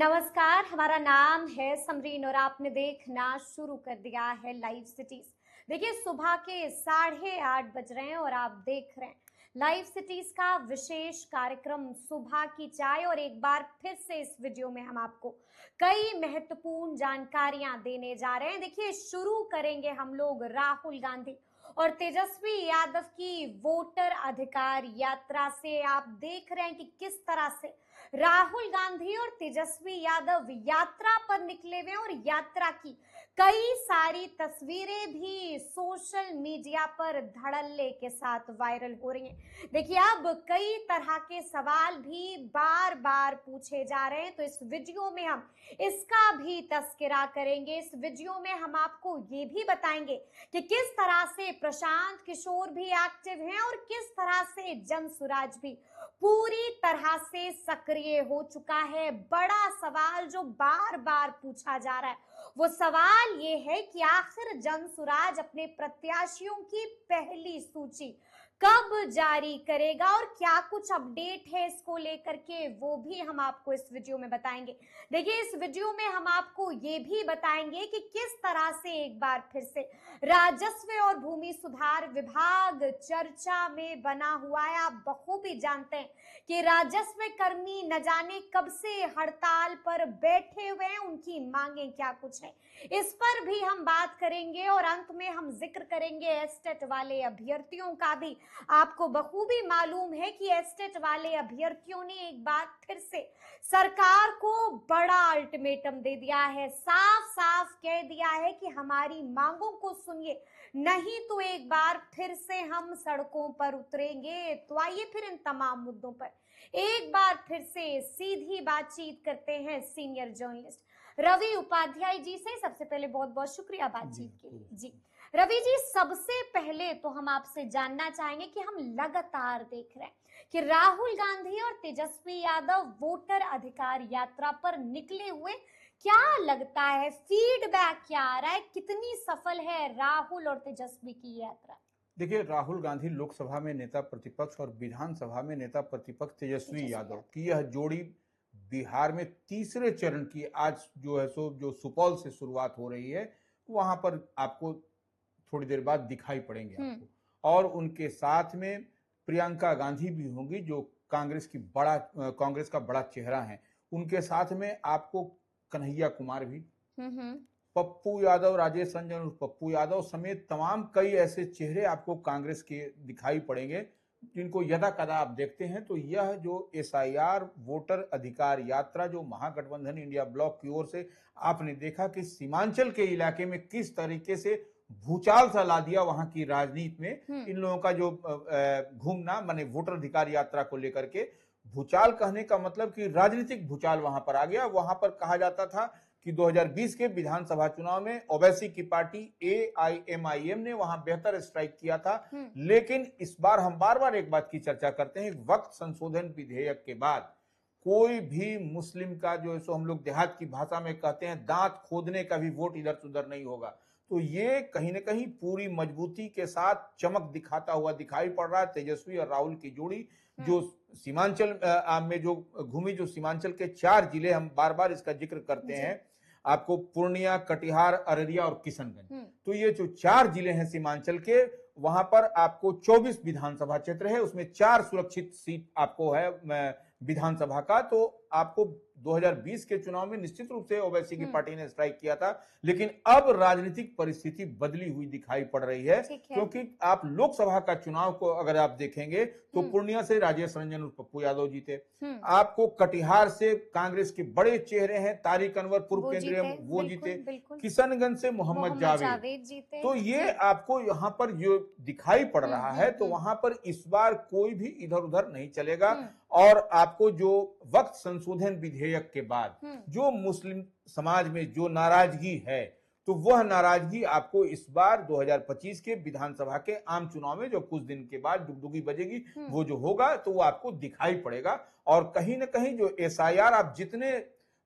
नमस्कार, हमारा नाम है समरीन और आपने देखना शुरू कर दिया है लाइव सिटीज। देखिए, सुबह के 8:30 बज रहे हैं और आप देख रहे हैं लाइव सिटीज का विशेष कार्यक्रम सुबह की चाय। और एक बार फिर से इस वीडियो में हम आपको कई महत्वपूर्ण जानकारियां देने जा रहे हैं। देखिए, शुरू करेंगे हम लोग राहुल गांधी और तेजस्वी यादव की वोटर अधिकार यात्रा से। आप देख रहे हैं कि किस तरह से राहुल गांधी और तेजस्वी यादव यात्रा पर निकले हुए हैं और यात्रा की कई सारी तस्वीरें भी सोशल मीडिया पर धड़ल्ले के साथ वायरल हो रही हैं। देखिए, अब कई तरह के सवाल भी बार बार पूछे जा रहे हैं, तो इस वीडियो में हम इसका भी तस्करा करेंगे। इस वीडियो में हम आपको ये भी बताएंगे कि किस तरह से प्रशांत किशोर भी एक्टिव हैं और किस तरह से जनसुराज भी पूरी तरह से सक्रिय हो चुका है। बड़ा सवाल जो बार बार पूछा जा रहा है वो सवाल ये है कि आखिर जनसुराज अपने प्रत्याशियों की पहली सूची कब जारी करेगा और क्या कुछ अपडेट है इसको लेकर के, वो भी हम आपको इस वीडियो में बताएंगे। देखिए, इस वीडियो में हम आपको ये भी बताएंगे कि किस तरह से एक बार फिर से राजस्व और भूमि सुधार विभाग चर्चा में बना हुआ है। आप बखूबी जानते हैं कि राजस्व कर्मी न जाने कब से हड़ताल पर बैठे हुए हैं, उनकी मांगे क्या कुछ है, इस पर भी हम बात करेंगे। और अंत में हम जिक्र करेंगे एस्टेट वाले अभ्यर्थियों का भी। आपको बखूबी मालूम है कि एस्टेट वाले अभ्यर्थियों ने एक बार फिर से सरकार को बड़ा अल्टीमेटम दे दिया है, साफ साफ कह दिया है कि हमारी मांगों को सुनिए, नहीं तो एक बार फिर से हम सड़कों पर उतरेंगे। तो आइए फिर इन तमाम मुद्दों पर एक बार फिर से सीधी बातचीत करते हैं सीनियर जर्नलिस्ट रवि उपाध्याय जी से। सबसे पहले बहुत बहुत शुक्रिया बातचीत के लिए जी। रवि जी, सबसे पहले तो हम आपसे जानना चाहेंगे कि हम लगातार देख रहे हैं कि राहुल गांधी और तेजस्वी यादव वोटर अधिकार यात्रा पर निकले हुए, क्या लगता है फीडबैक क्या आ रहा है, कितनी सफल है राहुल और तेजस्वी की यात्रा? देखिए, राहुल गांधी लोकसभा में नेता प्रतिपक्ष और विधानसभा में नेता प्रतिपक्ष तेजस्वी यादव की यह जोड़ी बिहार में तीसरे चरण की आज जो है सो जो सुपौल से शुरुआत हो रही है, वहां पर आपको थोड़ी देर बाद दिखाई पड़ेंगे आपको। और उनके साथ में प्रियंका गांधी भी होंगी जो कांग्रेस का बड़ा चेहरा है। उनके साथ में आपको कन्हैया कुमार भी, पप्पू यादव, राजेश रंजन पप्पू यादव समेत तमाम कई ऐसे चेहरे आपको कांग्रेस के दिखाई पड़ेंगे जिनको यदा कदा आप देखते हैं। तो यह जो एसआईआर वोटर अधिकार यात्रा जो महागठबंधन इंडिया ब्लॉक की ओर से आपने देखा कि सीमांचल के इलाके में किस तरीके से भूचाल सा ला दिया वहां की राजनीति में इन लोगों का जो घूमना, माने वोटर अधिकार यात्रा को लेकर के भूचाल कहने का मतलब कि राजनीतिक भूचाल वहां पर आ गया। वहां पर कहा जाता था कि 2020 के विधानसभा चुनाव में ओवैसी की पार्टी AIMIM ने वहां बेहतर स्ट्राइक किया था। लेकिन इस बार हम बार बार एक बात की चर्चा करते हैं, वक्त संशोधन विधेयक के बाद कोई भी मुस्लिम का जो है सो हम लोग देहात की भाषा में कहते हैं दांत खोदने का भी वोट इधर उधर नहीं होगा। तो ये कहीं ना कहीं पूरी मजबूती के साथ चमक दिखाता हुआ दिखाई पड़ रहा है। तेजस्वी और राहुल की जोड़ी जो सीमांचल में जो घूमी, जो सीमांचल के 4 जिले, हम बार बार इसका जिक्र करते हैं आपको, पूर्णिया, कटिहार, अररिया और किशनगंज। तो ये जो 4 जिले हैं सीमांचल के, वहां पर आपको 24 विधानसभा क्षेत्र है, उसमें 4 सुरक्षित सीट आपको है विधानसभा का। तो आपको 2020 के चुनाव में निश्चित रूप से ओवैसी की पार्टी ने स्ट्राइक किया था, लेकिन अब राजनीतिक परिस्थिति बदली हुई दिखाई पड़ रही है। क्योंकि आप लोकसभा का चुनाव को अगर आप देखेंगे तो पूर्णिया से राजेश रंजन और पप्पू यादव जीते, आपको कटिहार से कांग्रेस के बड़े चेहरे हैं तारिक अनवर, पूर्व केंद्रीय, वो जीते, किशनगंज से मोहम्मद जावेद जीते। तो ये आपको यहाँ पर जो दिखाई पड़ रहा है, तो वहां पर इस बार कोई भी इधर उधर नहीं चलेगा। और आपको जो वक्त संशोधन विधेयक के बाद जो मुस्लिम समाज में जो नाराजगी है, तो वह नाराजगी आपको इस बार 2025 के विधानसभा के आम चुनाव में जो कुछ दिन के बाद डुगडुगी बजेगी, वो जो होगा तो वो आपको दिखाई पड़ेगा। और कहीं ना कहीं जो एसआईआर, आप जितने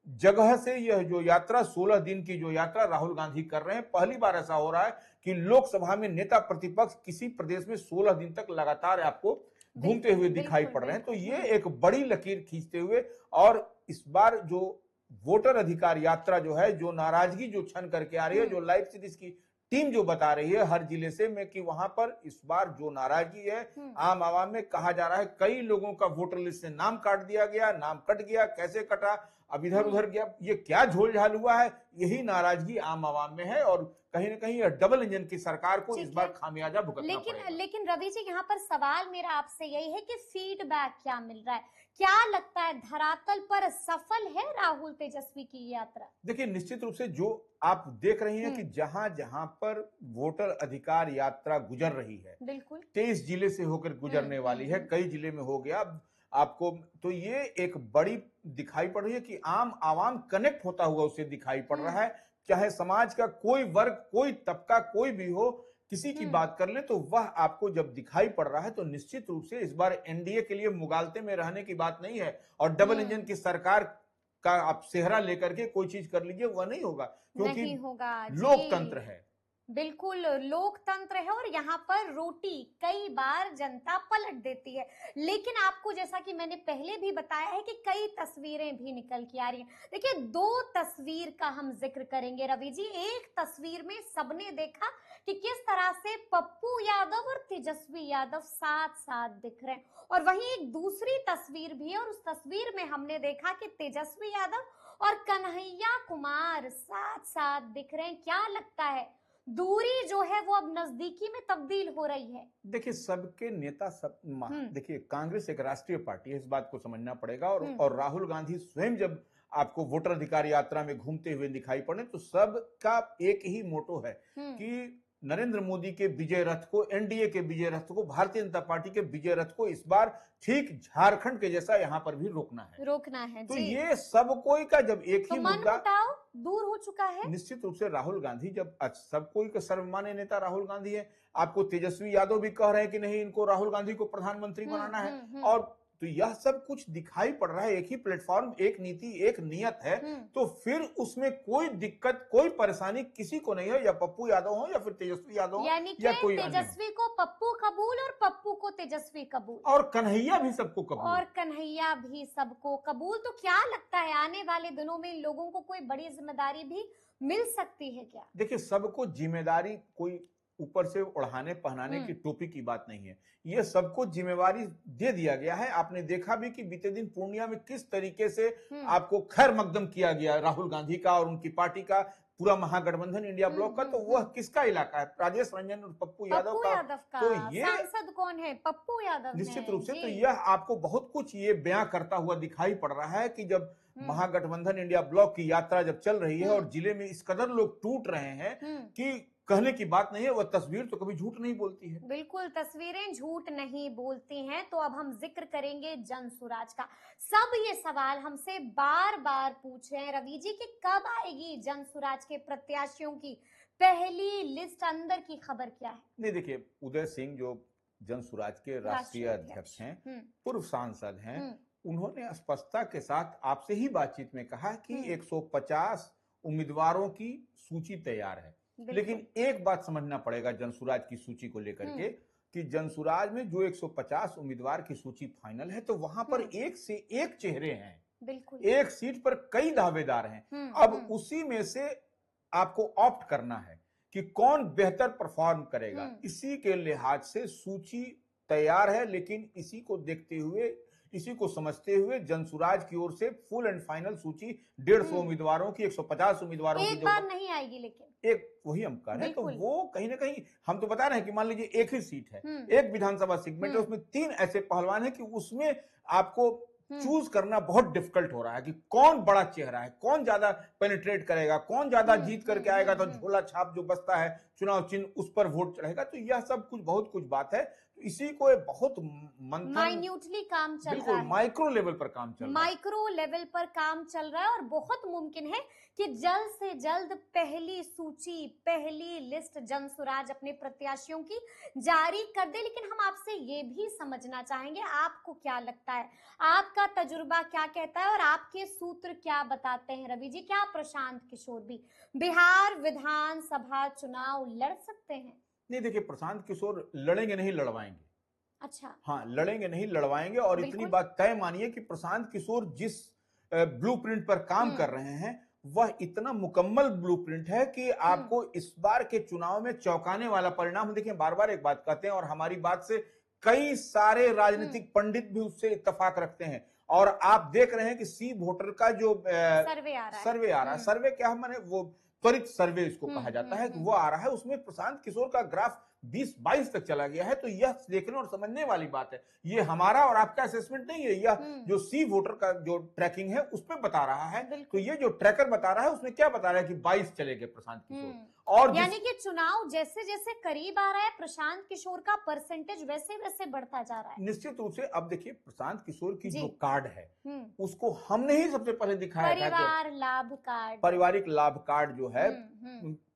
जगह से यह जो यात्रा 16 दिन की जो यात्रा राहुल गांधी कर रहे हैं, पहली बार ऐसा हो रहा है कि लोकसभा में नेता प्रतिपक्ष किसी प्रदेश में 16 दिन तक लगातार आपको घूमते हुए दिखाई पड़ रहे हैं। तो ये एक बड़ी लकीर खींचते हुए, और इस बार जो वोटर अधिकार यात्रा जो है, जो नाराजगी जो छन करके आ रही है, जो लाइव सिटीज की टीम जो बता रही है हर जिले से में कि वहां पर इस बार जो नाराजगी है आम आवाम में, कहा जा रहा है कई लोगों का वोटर लिस्ट से नाम काट दिया गया, नाम कट गया, कैसे कटा, अब इधर उधर गया, ये क्या झोलझाल हुआ है, यही नाराजगी आम आवाम में है और कहीं ना कहीं डबल इंजन की सरकार को इस बार खामियाजा भुगतना पड़ेगा। लेकिन रवि जी, यहाँ पर सवाल मेरा आपसे यही है कि फीडबैक क्या मिल रहा है, क्या लगता है धरातल पर सफल है राहुल तेजस्वी की यात्रा? देखिए, निश्चित रूप से जो आप देख रही हैं कि जहां जहां पर वोटर अधिकार यात्रा गुजर रही है, बिल्कुल 23 जिले से होकर गुजरने वाली है, कई जिले में हो गया आपको, तो ये एक बड़ी दिखाई पड़ रही है कि आम आवाम कनेक्ट होता हुआ उसे दिखाई पड़ रहा है। चाहे समाज का कोई वर्ग, कोई तबका, कोई भी हो, किसी की बात कर ले तो वह आपको जब दिखाई पड़ रहा है, तो निश्चित रूप से इस बार एनडीए के लिए मुगालते में रहने की बात नहीं है और डबल इंजन की सरकार का आप सेहरा लेकर के कोई चीज कर लीजिए, वह नहीं होगा, क्योंकि नहीं होगा, लोकतंत्र है। बिल्कुल लोकतंत्र है और यहाँ पर रोटी कई बार जनता पलट देती है। लेकिन आपको, जैसा कि मैंने पहले भी बताया है, कि कई तस्वीरें भी निकल के आ रही हैं। देखिए, दो तस्वीर का हम जिक्र करेंगे रवि जी। एक तस्वीर में सबने देखा कि किस तरह से पप्पू यादव और तेजस्वी यादव साथ साथ दिख रहे हैं, और वहीं एक दूसरी तस्वीर भी है और उस तस्वीर में हमने देखा कि तेजस्वी यादव और कन्हैया कुमार साथ साथ दिख रहे हैं। क्या लगता है, दूरी जो है वो अब नजदीकी में तब्दील हो रही है? देखिए, सबके नेता सब देखिए, कांग्रेस एक राष्ट्रीय पार्टी है, इस बात को समझना पड़ेगा और राहुल गांधी स्वयं जब आपको वोटर अधिकार यात्रा में घूमते हुए दिखाई पड़े तो सबका एक ही मोटो है कि नरेंद्र मोदी के विजय रथ को, एनडीए के विजय रथ को, भारतीय जनता पार्टी के विजय रथ को इस बार ठीक झारखंड के जैसा यहाँ पर भी रोकना है। तो ये सब कोई का जब एक ही मुद्दा दूर हो चुका है। निश्चित रूप से राहुल गांधी, जब सब कोई का सर्वमान्य नेता राहुल गांधी है, आपको तेजस्वी यादव भी कह रहे हैं कि नहीं, इनको राहुल गांधी को प्रधानमंत्री बनाना है, और तो यह सब कुछ दिखाई पड़ रहा है, एक ही प्लेटफॉर्म, एक नीति, एक नियत है, तो फिर उसमें कोई दिक्कत, कोई परेशानी किसी को नहीं है, या पप्पू यादव हो या फिर तेजस्वी यादव हो, यानी या कोई तेजस्वी को पप्पू कबूल और पप्पू को तेजस्वी कबूल, और कन्हैया भी सबको कबूल। तो क्या लगता है, आने वाले दिनों में इन लोगों को कोई बड़ी जिम्मेदारी भी मिल सकती है क्या? देखिए, सबको जिम्मेदारी कोई ऊपर से उड़ाने पहनाने की टोपी की बात नहीं है, यह सबको जिम्मेवारी दे दिया गया है। आपने देखा भी कि बीते दिन पूर्णिया में किस तरीके से आपको खैर मकदम किया गया राहुल गांधी का और उनकी पार्टी का, पूरा महागठबंधन इंडिया ब्लॉक का, तो वह किसका इलाका है? राजेश रंजन और पप्पू यादव का। तो ये सांसद कौन है? पप्पू यादव। निश्चित रूप से तो यह आपको बहुत कुछ ये बयां करता हुआ दिखाई पड़ रहा है कि जब महागठबंधन इंडिया ब्लॉक की यात्रा जब चल रही है और जिले में इस कदर लोग टूट रहे हैं कि कहने की बात नहीं है, वह तस्वीर तो कभी झूठ नहीं बोलती है। बिल्कुल, तस्वीरें झूठ नहीं बोलती हैं। तो अब हम जिक्र करेंगे जनसुराज का। सब ये सवाल हमसे बार बार पूछ रहे हैं रवि जी कि कब आएगी जनसुराज के प्रत्याशियों की पहली लिस्ट, अंदर की खबर क्या है? नहीं, देखिए, उदय सिंह जो जनसुराज के राष्ट्रीय अध्यक्ष हैं, पूर्व सांसद हैं, उन्होंने स्पष्टता के साथ आपसे ही बातचीत में कहा कि 150 उम्मीदवारों की सूची तैयार है। लेकिन एक बात समझना पड़ेगा जनसुराज की सूची को लेकर के कि जनसुराज में जो 150 उम्मीदवार की सूची फाइनल है, तो वहां पर एक से एक चेहरे हैं, बिल्कुल एक सीट पर कई दावेदार हैं। अब उसी में से आपको ऑप्ट करना है कि कौन बेहतर परफॉर्म करेगा। इसी के लिहाज से सूची तैयार है, लेकिन इसी को देखते हुए, इसी को समझते हुए जनसुराज की ओर से फुल एंड फाइनल सूची 150 उम्मीदवारों की, 150 उम्मीदवारों की एक बार नहीं आएगी, लेकिन एक वही हम कह रहे हैं। तो वो कहीं ना कहीं हम तो बता रहे हैं कि मान लीजिए एक ही सीट है, एक विधानसभा सेगमेंट है, उसमें 3 ऐसे पहलवान है कि उसमें आपको चूज करना बहुत डिफिकल्ट हो रहा है कि कौन बड़ा चेहरा है, कौन ज्यादा पेनिट्रेट करेगा, कौन ज्यादा जीत करके आएगा, तो झोला छाप जो बसता है चुनाव चिन्ह, उस पर वोट चढ़ेगा। तो यह सब कुछ बहुत कुछ बात है, तो इसी को बहुत माइन्यूटली काम चल रहा है, माइक्रो लेवल पर काम चल रहा है, माइक्रो लेवल पर काम चल रहा है, और बहुत मुमकिन है कि जल्द से जल्द पहली सूची, पहली लिस्ट जनसुराज अपने प्रत्याशियों की जारी कर दे। लेकिन हम आपसे ये भी समझना चाहेंगे, आपको क्या लगता है, आपका तजुर्बा क्या कहता है और आपके सूत्र क्या बताते हैं रवि जी? क्या प्रशांत किशोर भी बिहार विधानसभा चुनाव लड़ सकते हैं? नहीं, देखिए, प्रशांत किशोर लड़ेंगे नहीं, लड़वाएंगे। अच्छा, हाँ, लड़ेंगे नहीं, लड़वाएंगे। और इतनी बात तय मानिए कि प्रशांत किशोर जिस ब्लूप्रिंट पर काम कर रहे हैं, वह इतना मुकम्मल ब्लूप्रिंट है कि आपको इस बार के चुनाव में चौंकाने वाला परिणाम। देखिए, बार बार एक बात कहते हैं और हमारी बात से कई सारे राजनीतिक पंडित भी उससे इत्तेफाक रखते हैं, और आप देख रहे हैं कि सी वोटर का जो सर्वे आ रहा है, सर्वे क्या माने, वो त्वरित सर्वे इसको कहा जाता है, कि वो आ रहा है, उसमें प्रशांत किशोर का ग्राफ 20-22 तक चला गया है। तो यह देखने और समझने वाली बात है। ये हमारा और आपका असेसमेंट नहीं है, यह जो सी वोटर का जो ट्रैकिंग है उस पर बता रहा है। तो ये जो ट्रैकर बता रहा है उसमें क्या बता रहा है कि 22 चले गए प्रशांत किशोर। और यानी कि चुनाव जैसे जैसे करीब आ रहा है, प्रशांत किशोर का परसेंटेज वैसे वैसे बढ़ता जा रहा है। निश्चित रूप से। अब देखिए, प्रशांत किशोर की जो कार्ड है उसको हमने ही सबसे पहले दिखाया था, परिवार लाभ कार्ड, पारिवारिक लाभ कार्ड जो है,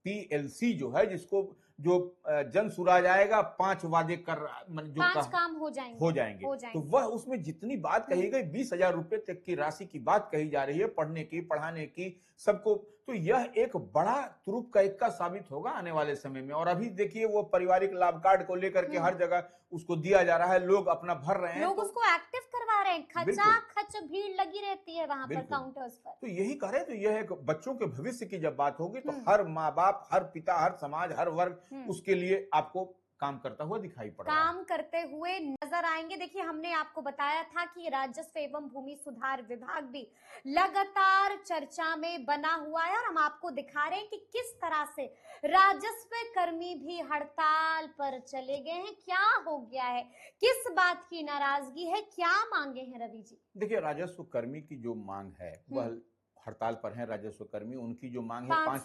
PLC जो है, जिसको जो जन सुराज आएगा 5 वादे कर, जो 5 काम हो जाएंगे। तो वह उसमें जितनी बात कही गई, 20,000 रुपए तक की राशि की बात कही जा रही है, पढ़ने की, पढ़ाने की, सबको। तो यह एक बड़ा तुरुप का इक्का साबित होगा आने वाले समय में। और अभी देखिए, वो पारिवारिक लाभ कार्ड को लेकर के हर जगह उसको दिया जा रहा है, लोग अपना भर रहे हैं, लोग उसको एक्टिव करवा रहे हैं, खचाखच भीड़ लगी रहती है वहां पर काउंटर्स पर। तो यही करें, तो यह एक बच्चों के भविष्य की जब बात होगी तो हर माँ बाप, हर पिता, हर समाज, हर वर्ग उसके लिए आपको काम करता हुआ दिखाई पड़ रहा है, काम करते हुए नजर आएंगे। देखिए, हमने आपको बताया था कि राजस्व एवं भूमि सुधार विभाग भी लगातार चर्चा में बना हुआ है, और हम आपको दिखा रहे हैं कि किस तरह से राजस्व कर्मी भी हड़ताल पर चले गए हैं। क्या हो गया है, किस बात की नाराजगी है, क्या मांगे हैं रवि जी? देखिए, राजस्व कर्मी की जो मांग है वह हड़ताल पर है। राजस्व कर्मी, उनकी जो मांग है 5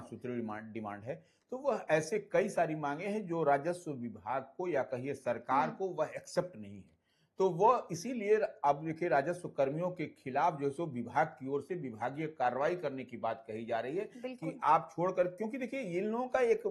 सूत्री डिमांड है। तो वह ऐसे कई सारी मांगे हैं जो राजस्व विभाग को या कहिए सरकार को वह एक्सेप्ट नहीं है। तो वह इसीलिए अब देखिए, राजस्व कर्मियों के खिलाफ जो सो विभाग की ओर से विभागीय कार्रवाई करने की बात कही जा रही है कि आप छोड़कर, क्योंकि देखिए इन लोगों का एक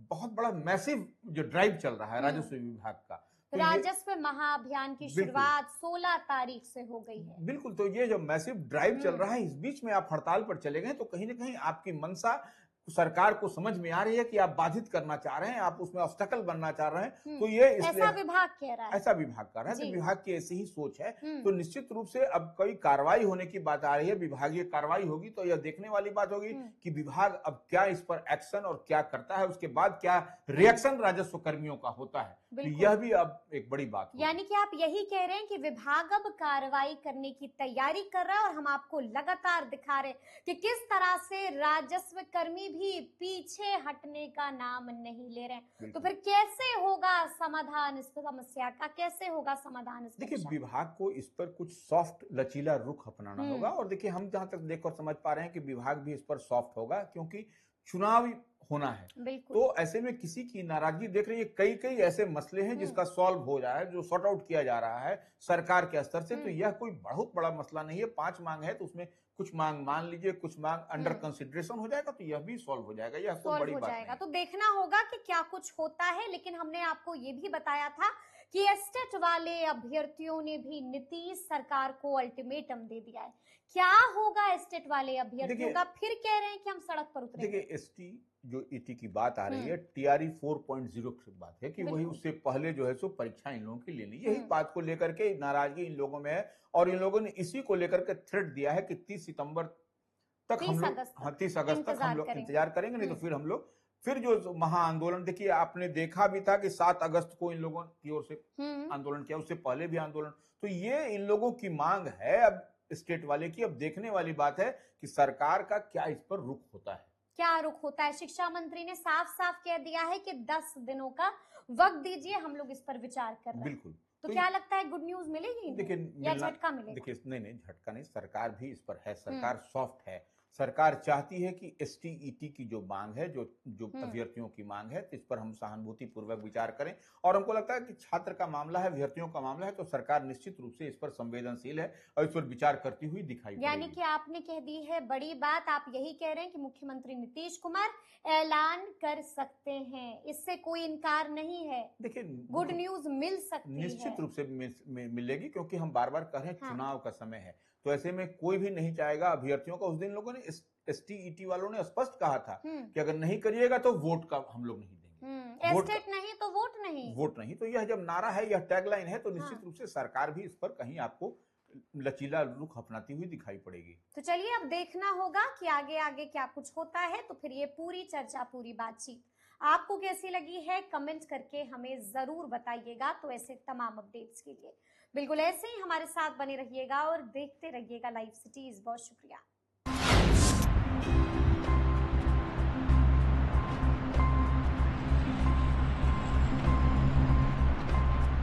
बहुत बड़ा मैसिव जो ड्राइव चल रहा है राजस्व विभाग का। तो राजस्व महाअभियान की शुरुआत 16 तारीख से हो गई है। बिल्कुल। तो ये जो मैसिव ड्राइव चल रहा है, इस बीच में आप हड़ताल पर चले गए, तो कहीं ना कहीं आपकी मंशा सरकार को समझ में आ रही है कि आप बाधित करना चाह रहे हैं, आप उसमें ऑब्स्टेकल बनना चाह रहे हैं। तो ये ऐसा विभाग कह रहा है, ऐसा विभाग कर रहा है, तो विभाग की ऐसी ही सोच है। तो निश्चित रूप से अब कोई कार्रवाई होने की बात आ रही है, विभागीय कार्रवाई होगी, तो यह देखने वाली बात होगी कि विभाग अब क्या इस पर एक्शन और क्या करता है, उसके बाद क्या रिएक्शन राजस्व कर्मियों का होता है। तो यह भी अब एक बड़ी बात है। यानी कि आप यही कह रहे हैं कि विभाग अब कार्रवाई करने की तैयारी कर रहा है, और हम आपको लगातार दिखा रहे हैं कि किस तरह से राजस्व कर्मी भी पीछे हटने का नाम नहीं ले रहे हैं। तो फिर कैसे होगा समाधान इस समस्या का, कैसे होगा समाधान इस? देखिए, विभाग को इस पर कुछ सॉफ्ट लचीला रुख अपनाना होगा। और देखिए, हम जहां तक देख और समझ पा रहे हैं कि विभाग भी इस पर सॉफ्ट होगा, क्योंकि चुनाव होना है। तो ऐसे में किसी की नाराजगी देख रही है, कई कई ऐसे मसले हैं जिसका सॉल्व हो रहा है, जो सॉर्ट आउट किया जा रहा है सरकार के स्तर से। तो यह कोई बहुत बड़ा मसला नहीं है। 5 मांग है, तो उसमें कुछ मांग मान लीजिए, कुछ मांग अंडर कंसिडरेशन हो जाएगा, तो यह भी सॉल्व हो जाएगा। यह कोई बड़ी बात नहीं है। तो देखना होगा कि क्या कुछ होता है। लेकिन हमने आपको ये भी बताया था कि एस्टेट वाले अभ्यर्थियों ने भी नीतीश सरकार को अल्टीमेटम दे दिया है। क्या होगा एस्टेट वाले अभ्यर्थियों का? फिर कह रहे हैं कि हम सड़क पर उतरेंगे। देखिए, एसटी जो ईटी की बात आ रही है, TRE 4.0 की बात है कि वही उससे पहले जो है सो परीक्षा इन लोगों की लेनी। यही बात को लेकर के नाराजगी इन लोगों में है, और इन लोगों ने इसी को लेकर के थ्रेट दिया है कि 30 सितंबर तक हम लोग 30 अगस्त तक हम लोग इंतजार करेंगे, नहीं तो फिर हम लोग फिर जो महाआंदोलन। देखिए, आपने देखा भी था कि 7 अगस्त को इन लोगों की ओर से आंदोलन किया, उससे पहले भी आंदोलन। तो ये इन लोगों की मांग है अब स्टेट वाले की। अब देखने वाली बात है कि सरकार का क्या इस पर रुख होता है, क्या रुख होता है। शिक्षा मंत्री ने साफ साफ कह दिया है कि 10 दिनों का वक्त दीजिए, हम लोग इस पर विचार कर रहे हैं। बिल्कुल। तो क्या लगता है, गुड न्यूज मिलेगी या झटका मिलेगा? देखिए, नहीं, झटका नहीं, सरकार भी इस पर है, सरकार सॉफ्ट है। सरकार चाहती है कि STET की जो मांग है, जो अभ्यर्थियों की मांग है, तो इस पर हम सहानुभूति पूर्वक विचार करें। और हमको लगता है कि छात्र का मामला है, अभ्यर्थियों का मामला है, तो सरकार निश्चित रूप से इस पर संवेदनशील है और इस पर विचार करती हुई दिखाई पड़ेगी। यानी कि आपने कह दी है बड़ी बात। आप यही कह रहे हैं कि मुख्यमंत्री नीतीश कुमार ऐलान कर सकते हैं, इससे कोई इनकार नहीं है। देखिए, गुड न्यूज मिल सकती है, निश्चित रूप से मिलेगी, क्योंकि हम बार बार कह रहे हैं चुनाव का समय है। तो ऐसे में कोई भी नहीं चाहेगा अभ्यर्थियों का। उस दिन लोगों ने STET वालों ने स्पष्ट कहा था कि अगर नहीं करिएगा तो वोट का हम लोग नहीं देंगे, एस्टेट नहीं तो वोट नहीं। तो यह जब नारा है, यह टैगलाइन है, तो निश्चित रूप से सरकार भी इस पर कहीं आपको लचीला रुख अपनाती हुई दिखाई पड़ेगी। तो चलिए अब देखना होगा कि आगे आगे क्या कुछ होता है। तो फिर ये पूरी चर्चा, पूरी बातचीत आपको कैसी लगी है, कमेंट करके हमें जरूर बताइएगा। तो ऐसे तमाम अपडेट्स के लिए बिल्कुल ऐसे ही हमारे साथ बने रहिएगा और देखते रहिएगा लाइव सिटीज। बहुत शुक्रिया।